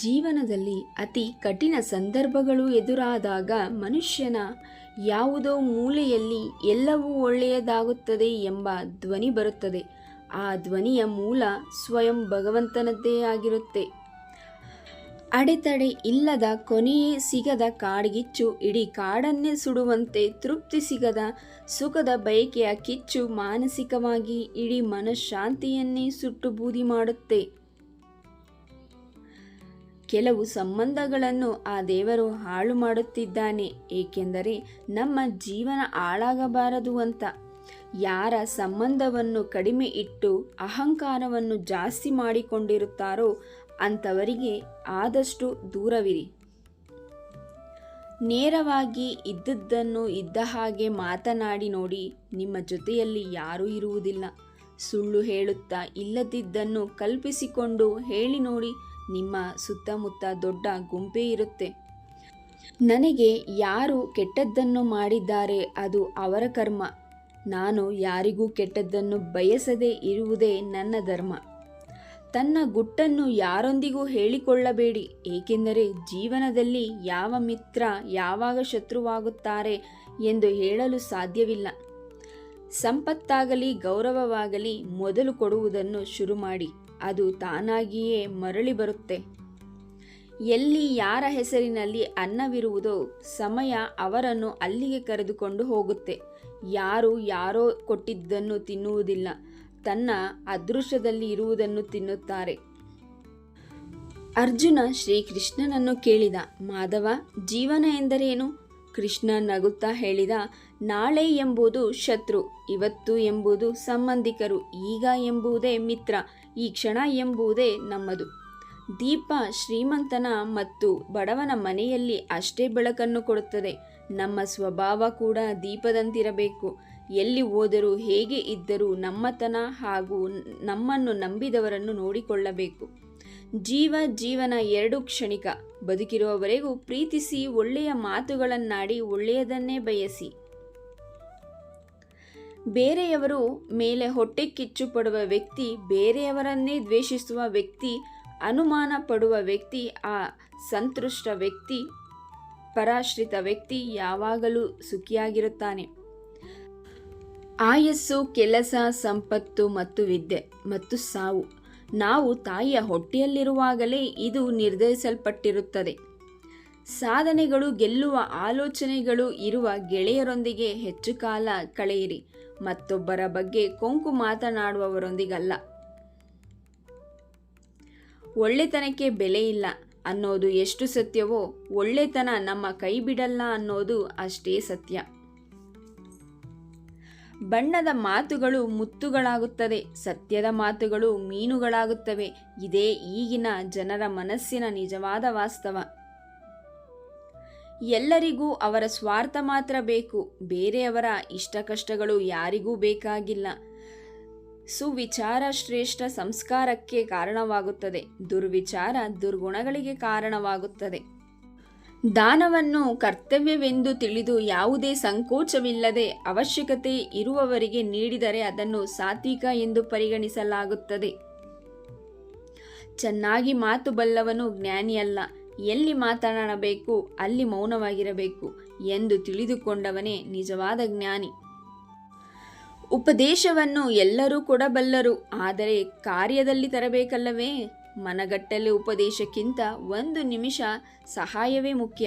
ಜೀವನದಲ್ಲಿ ಅತಿ ಕಠಿಣ ಸಂದರ್ಭಗಳು ಎದುರಾದಾಗ ಮನುಷ್ಯನ ಯಾವುದೋ ಮೂಲೆಯಲ್ಲಿ ಎಲ್ಲವೂ ಒಳ್ಳೆಯದಾಗುತ್ತದೆ ಎಂಬ ಧ್ವನಿ ಬರುತ್ತದೆ. ಆ ಧ್ವನಿಯ ಮೂಲ ಸ್ವಯಂ ಭಗವಂತನದ್ದೇ ಆಗಿರುತ್ತೆ. ಅಡೆತಡೆ ಇಲ್ಲದ ಕೊನೆಯೇ ಸಿಗದ ಕಾಡ್ಗಿಚ್ಚು ಇಡೀ ಕಾಡನ್ನೇ ಸುಡುವಂತೆ, ತೃಪ್ತಿ ಸಿಗದ ಸುಖದ ಬಯಕೆಯ ಕಿಚ್ಚು ಮಾನಸಿಕವಾಗಿ ಇಡೀ ಮನಃಶಾಂತಿಯನ್ನೇ ಸುಟ್ಟು ಬೂದಿ ಮಾಡುತ್ತೆ. ಕೆಲವು ಸಂಬಂಧಗಳನ್ನು ಆ ದೇವರು ಹಾಳು ಮಾಡುತ್ತಿದ್ದಾನೆ, ಏಕೆಂದರೆ ನಮ್ಮ ಜೀವನ ಹಾಳಾಗಬಾರದು ಅಂತ. ಯಾರ ಸಂಬಂಧವನ್ನು ಕಡಿಮೆ ಇಟ್ಟು ಅಹಂಕಾರವನ್ನು ಜಾಸ್ತಿ ಮಾಡಿಕೊಂಡಿರುತ್ತಾರೋ ಅಂಥವರಿಗೆ ಆದಷ್ಟು ದೂರವಿರಿ. ನೇರವಾಗಿ ಇದ್ದದ್ದನ್ನು ಇದ್ದ ಹಾಗೆ ಮಾತನಾಡಿ ನೋಡಿ, ನಿಮ್ಮ ಜೊತೆಯಲ್ಲಿ ಯಾರೂ ಇರುವುದಿಲ್ಲ. ಸುಳ್ಳು ಹೇಳುತ್ತಾ ಇಲ್ಲದಿದ್ದನ್ನು ಕಲ್ಪಿಸಿಕೊಂಡು ಹೇಳಿ ನೋಡಿ, ನಿಮ್ಮ ಸುತ್ತಮುತ್ತ ದೊಡ್ಡ ಗುಂಪೇ ಇರುತ್ತೆ. ನನಗೆ ಯಾರು ಕೆಟ್ಟದ್ದನ್ನು ಮಾಡಿದ್ದಾರೆ ಅದು ಅವರ ಕರ್ಮ. ನಾನು ಯಾರಿಗೂ ಕೆಟ್ಟದ್ದನ್ನು ಬಯಸದೇ ಇರುವುದೇ ನನ್ನ ಧರ್ಮ. ತನ್ನ ಗುಟ್ಟನ್ನು ಯಾರೊಂದಿಗೂ ಹೇಳಿಕೊಳ್ಳಬೇಡಿ, ಏಕೆಂದರೆ ಜೀವನದಲ್ಲಿ ಯಾವ ಮಿತ್ರ ಯಾವಾಗ ಶತ್ರುವಾಗುತ್ತಾರೆ ಎಂದು ಹೇಳಲು ಸಾಧ್ಯವಿಲ್ಲ. ಸಂಪತ್ತಾಗಲಿ ಗೌರವವಾಗಲಿ ಮೊದಲು ಕೊಡುವುದನ್ನು ಶುರು ಮಾಡಿ, ಅದು ತಾನಾಗಿಯೇ ಮರಳಿ ಬರುತ್ತೆ. ಎಲ್ಲಿ ಯಾರ ಹೆಸರಿನಲ್ಲಿ ಅನ್ನವಿರುವುದೋ ಸಮಯ ಅವರನ್ನು ಅಲ್ಲಿಗೆ ಕರೆದುಕೊಂಡು ಹೋಗುತ್ತೆ. ಯಾರು ಯಾರೋ ಕೊಟ್ಟಿದ್ದನ್ನು ತಿನ್ನುವುದಿಲ್ಲ, ತನ್ನ ಅದೃಷ್ಟದಲ್ಲಿ ಇರುವುದನ್ನು ತಿನ್ನುತ್ತಾರೆ. ಅರ್ಜುನ ಶ್ರೀಕೃಷ್ಣನನ್ನು ಕೇಳಿದ, ಮಾಧವ, ಜೀವನ ಎಂದರೇನು? ಕೃಷ್ಣ ನಗುತ್ತಾ ಹೇಳಿದ, ನಾಳೆ ಎಂಬುದು ಶತ್ರು, ಇವತ್ತು ಎಂಬುದು ಸಂಬಂಧಿಕರು, ಈಗ ಎಂಬುದೇ ಮಿತ್ರ, ಈ ಕ್ಷಣ ಎಂಬುದೇ ನಮ್ಮದು. ದೀಪ ಶ್ರೀಮಂತನ ಮತ್ತು ಬಡವನ ಮನೆಯಲ್ಲಿ ಅಷ್ಟೇ ಬೆಳಕನ್ನು ಕೊಡುತ್ತದೆ. ನಮ್ಮ ಸ್ವಭಾವ ಕೂಡ ದೀಪದಂತಿರಬೇಕು. ಎಲ್ಲಿ ಹೋದರೂ ಹೇಗೆ ಇದ್ದರೂ ನಮ್ಮತನ ಹಾಗೂ ನಮ್ಮನ್ನು ನಂಬಿದವರನ್ನು ನೋಡಿಕೊಳ್ಳಬೇಕು. ಜೀವನ ಎರಡು ಕ್ಷಣಿಕ. ಬದುಕಿರುವವರೆಗೂ ಪ್ರೀತಿಸಿ, ಒಳ್ಳೆಯ ಮಾತುಗಳನ್ನಾಡಿ, ಒಳ್ಳೆಯದನ್ನೇ ಬಯಸಿ. ಬೇರೆಯವರು ಮೇಲೆ ಹೊಟ್ಟೆ ಕಿಚ್ಚು ಪಡುವ ವ್ಯಕ್ತಿ, ಬೇರೆಯವರನ್ನೇ ದ್ವೇಷಿಸುವ ವ್ಯಕ್ತಿ, ಅನುಮಾನ ಪಡುವ ವ್ಯಕ್ತಿ, ಆ ಸಂತುಷ್ಟ ವ್ಯಕ್ತಿ, ಪರಾಶ್ರಿತ ವ್ಯಕ್ತಿ ಯಾವಾಗಲೂ ಸುಖಿಯಾಗಿರುತ್ತಾನೆ. ಆಯಸ್ಸು, ಕೆಲಸ, ಸಂಪತ್ತು ಮತ್ತು ವಿದ್ಯೆ ಮತ್ತು ಸಾವು ನಾವು ತಾಯಿಯ ಹೊಟ್ಟೆಯಲ್ಲಿರುವಾಗಲೇ ಇದು ನಿರ್ಧರಿಸಲ್ಪಟ್ಟಿರುತ್ತದೆ. ಸಾಧನೆಗಳು, ಗೆಲ್ಲುವ ಆಲೋಚನೆಗಳು ಇರುವ ಗೆಳೆಯರೊಂದಿಗೆ ಹೆಚ್ಚು ಕಾಲ ಕಳೆಯಿರಿ, ಮತ್ತೊಬ್ಬರ ಬಗ್ಗೆ ಕೊಂಕು ಮಾತನಾಡುವವರೊಂದಿಗಲ್ಲ. ಒಳ್ಳೆತನಕ್ಕೆ ಬೆಲೆ ಇಲ್ಲ ಅನ್ನೋದು ಎಷ್ಟು ಸತ್ಯವೋ, ಒಳ್ಳೆತನ ನಮ್ಮ ಕೈ ಬಿಡಲ್ಲ ಅನ್ನೋದು ಅಷ್ಟೇ ಸತ್ಯ. ಬಣ್ಣದ ಮಾತುಗಳು ಮುತ್ತುಗಳಾಗುತ್ತದೆ, ಸತ್ಯದ ಮಾತುಗಳು ಮೀನುಗಳಾಗುತ್ತವೆ. ಇದೇ ಈಗಿನ ಜನರ ಮನಸ್ಸಿನ ನಿಜವಾದ ವಾಸ್ತವ. ಎಲ್ಲರಿಗೂ ಅವರ ಸ್ವಾರ್ಥ ಮಾತ್ರ ಬೇಕು, ಬೇರೆಯವರ ಇಷ್ಟ ಕಷ್ಟಗಳು ಯಾರಿಗೂ ಬೇಕಾಗಿಲ್ಲ. ಸುವಿಚಾರ ಶ್ರೇಷ್ಠ ಸಂಸ್ಕಾರಕ್ಕೆ ಕಾರಣವಾಗುತ್ತದೆ, ದುರ್ವಿಚಾರ ದುರ್ಗುಣಗಳಿಗೆ ಕಾರಣವಾಗುತ್ತದೆ. ದಾನವನ್ನು ಕರ್ತವ್ಯವೆಂದು ತಿಳಿದು ಯಾವುದೇ ಸಂಕೋಚವಿಲ್ಲದೆ ಅವಶ್ಯಕತೆ ಇರುವವರಿಗೆ ನೀಡಿದರೆ ಅದನ್ನು ಸಾತ್ವಿಕ ಎಂದು ಪರಿಗಣಿಸಲಾಗುತ್ತದೆ. ಚೆನ್ನಾಗಿ ಮಾತು ಬಲ್ಲವನು ಜ್ಞಾನಿಯಲ್ಲ, ಎಲ್ಲಿ ಮಾತನಾಡಬೇಕು ಅಲ್ಲಿ ಮೌನವಾಗಿರಬೇಕು ಎಂದು ತಿಳಿದುಕೊಂಡವನೇ ನಿಜವಾದ ಜ್ಞಾನಿ. ಉಪದೇಶವನ್ನು ಎಲ್ಲರೂ ಕೊಡಬಲ್ಲರು, ಆದರೆ ಕಾರ್ಯದಲ್ಲಿ ತರಬೇಕಲ್ಲವೇ? ಮನಗಟ್ಟಲೆ ಉಪದೇಶಕ್ಕಿಂತ 1 ನಿಮಿಷ ಸಹಾಯವೇ ಮುಖ್ಯ.